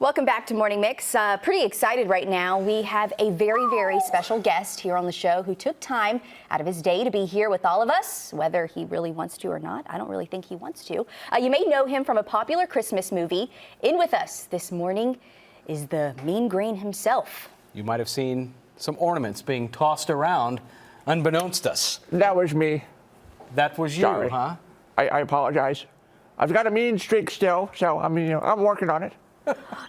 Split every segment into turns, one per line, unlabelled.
Welcome back to Morning Mix. Pretty excited right now. We have a very, very special guest here on the show who took time out of his day to be here with all of us, whether he really wants to or not. I don't really think he wants to. You may know him from a popular Christmas movie. In with us this morning is the Mean Green himself.
You might have seen some ornaments being tossed around unbeknownst to us.
That was me.
That was you,
Sorry.
huh?
I apologize. I've got a mean streak still, so I'm working on it.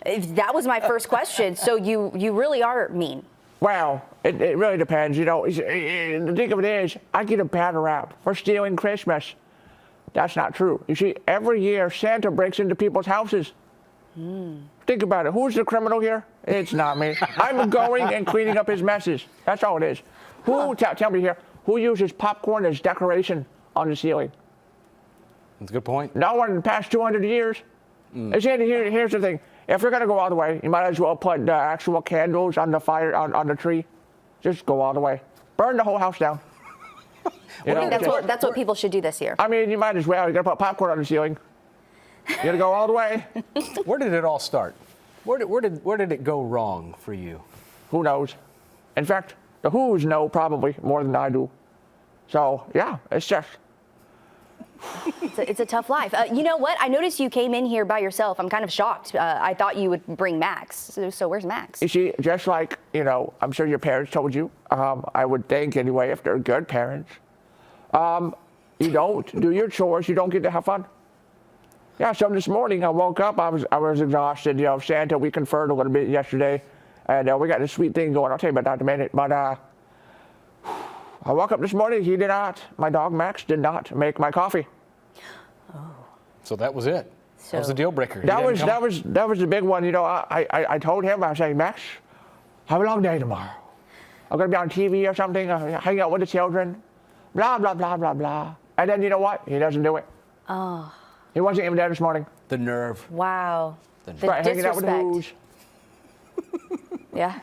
That was my first question. So you really are mean.
Well, it really depends. The thing of it is, I get a bad rap for stealing Christmas. That's not true. You see, every year Santa breaks into people's houses. Think about it. Who's the criminal here? It's not me. I'm going and cleaning up his messes. That's all it is. Tell me here, who uses popcorn as decoration on the ceiling?
That's a good point.
No one in the past 200 years. Here's the thing. If you're going to go all the way, you might as well put actual candles on the fire, on the tree. Just go all the way. Burn the whole house down.
That's what people should do this year.
I mean, you might as well. You're going to put popcorn on the ceiling. You're going to go all the way.
Where did it all start? Where did it go wrong for you?
Who knows? In fact, the Who's know probably more than I do. So, yeah, it's just...
It's a tough life. You know what? I noticed you came in here by yourself. I'm kind of shocked. I thought you would bring Max. So where's Max?
You see, just like, I'm sure your parents told you, I would think anyway, if they're good parents, you don't do your chores, you don't get to have fun. Yeah, so this morning I woke up, I was exhausted. Santa, we conferred a little bit yesterday, and we got this sweet thing going. I'll tell you about that in a minute. But I woke up this morning, my dog Max did not make my coffee.
Oh.
So that was it. That was the deal breaker.
That was the big one. I told him, I was saying, Max, have a long day tomorrow. I'm going to be on TV or something, hang out with the children, blah, blah, blah, blah, blah. And then you know what? He doesn't do it.
Oh.
He wasn't even there this morning.
The nerve.
Wow. The
right, hanging out with the Who's.
Yeah.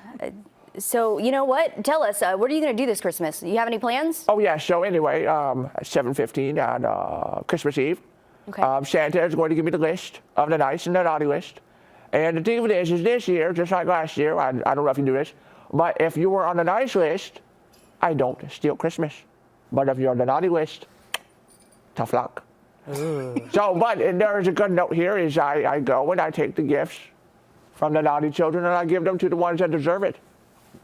So, you know what? Tell us, what are you going to do this Christmas? You have any plans?
Oh, yeah. So, anyway, 7:15 on Christmas Eve,
Okay.
Santa is going to give me the list of the nice and the naughty list. And the thing of it is this year, just like last year, I don't know if you do this, but if you were on the nice list, I don't steal Christmas. But if you're on the naughty list, tough luck. So, but there is a good note here is I go and I take the gifts from the naughty children and I give them to the ones that deserve it.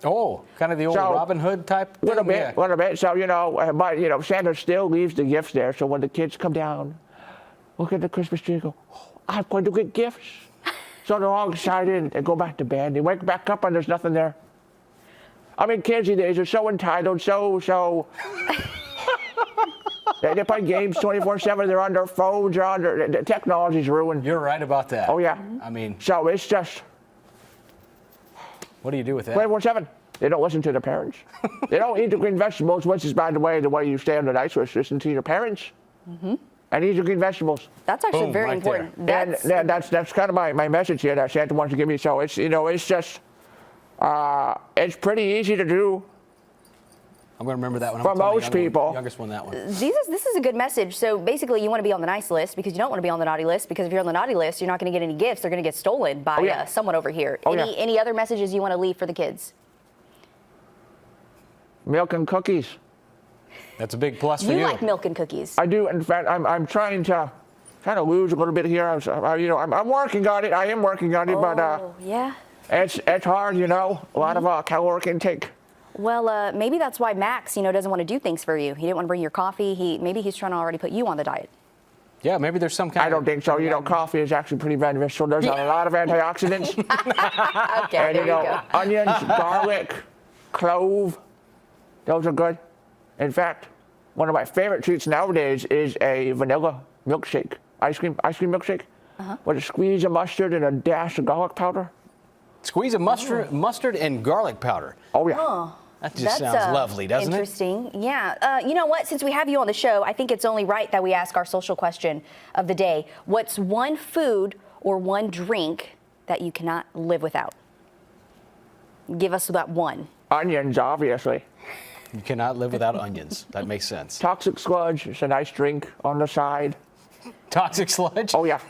Oh, kind of the old Robin Hood type thing?
Little bit. So, but, Santa still leaves the gifts there. So when the kids come down, look at the Christmas tree and go, oh, I'm going to get gifts. So they're all excited and go back to bed. They wake back up and there's nothing there. I mean, kids these days are so entitled, so... They play games 24/7. They're on their phones. The technology's ruined.
You're right about that.
Oh, yeah.
I mean...
So it's just...
What do you do with that?
24/7. They don't listen to their parents. They don't eat the green vegetables, which is, by the way you stay on the nice list. Listen to your parents. And eat the green vegetables.
That's actually very
right
important.
That's kind of my message here that Santa wants to give me. So it's, it's just... it's pretty easy to do.
I'm going to remember that one.
For most people.
Youngest one, that one.
This is a good message. So basically, you want to be on the nice list because you don't want to be on the naughty list because if you're on the naughty list, you're not going to get any gifts. They're going to get stolen by someone over here. Any other messages you want to leave for the kids?
Milk and cookies.
That's a big plus for you.
You like milk and cookies.
I do. In fact, I'm trying to kind of lose a little bit here. I'm working on it. I am working on it, but
yeah.
It's hard, a lot of caloric intake.
Well, maybe that's why Max, doesn't want to do things for you. He didn't want to bring your coffee. Maybe he's trying to already put you on the diet.
Yeah, maybe there's some kind
I don't think so. Coffee is actually pretty beneficial. There's a lot of antioxidants.
Okay,
and,
there you go.
Onions, garlic, clove, those are good. In fact, one of my favorite treats nowadays is a vanilla milkshake, ice cream milkshake, with a squeeze of mustard and a dash of garlic powder.
Squeeze of mustard and garlic powder.
Oh, yeah.
Oh.
That just sounds lovely, doesn't it?
Interesting. Yeah. You know what? Since we have you on the show, I think it's only right that we ask our social question of the day. What's one food or one drink that you cannot live without? Give us that one.
Onions, obviously.
You cannot live without onions. That makes sense.
Toxic sludge is a nice drink on the side.
Toxic sludge?
Oh, yeah.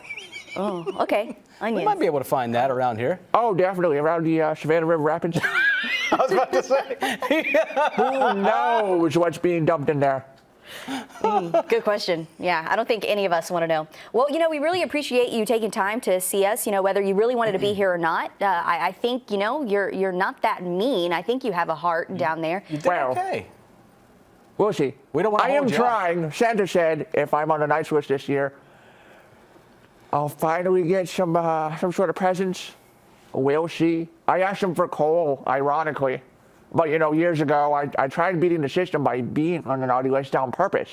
Oh, okay.
We
Onions.
might be able to find that around here.
Oh, definitely around the Savannah River Rapids.
I was about to say.
Who knows what's being dumped in there?
Good question. Yeah, I don't think any of us want to know. Well, we really appreciate you taking time to see us. Whether you really wanted to be here or not. I think you're not that mean. I think you have a heart down there.
You did
Well,
okay.
We'll see.
We don't wanna
I am
hold you up.
trying. Santa said if I'm on the nice list this year, I'll finally get some sort of presents. We'll see. I asked him for coal, ironically. But, years ago, I tried beating the system by being on the naughty list on purpose.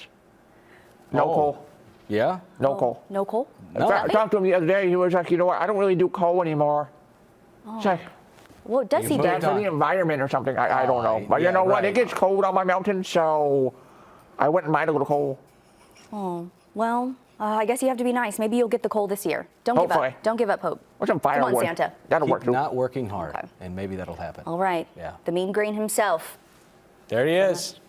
No
Oh.
coal.
Yeah?
No coal.
No coal?
In fact, I talked to him the other day. He was like, you know what? I don't really do coal anymore. It's like,
Well, does he
moved
do?
bad for the environment or something. I don't know. But
yeah,
you know what?
right.
It gets cold on my mountain, so I wouldn't mind a little coal.
Oh, well, I guess you have to be nice. Maybe you'll get the coal this year. Don't give
Hopefully.
up. Don't give up hope.
Or some
Come
firewood.
on, Santa.
That'll
Keep
work too.
not working hard,
Okay.
and maybe that'll happen.
All right.
Yeah.
The mean green himself.
There he is.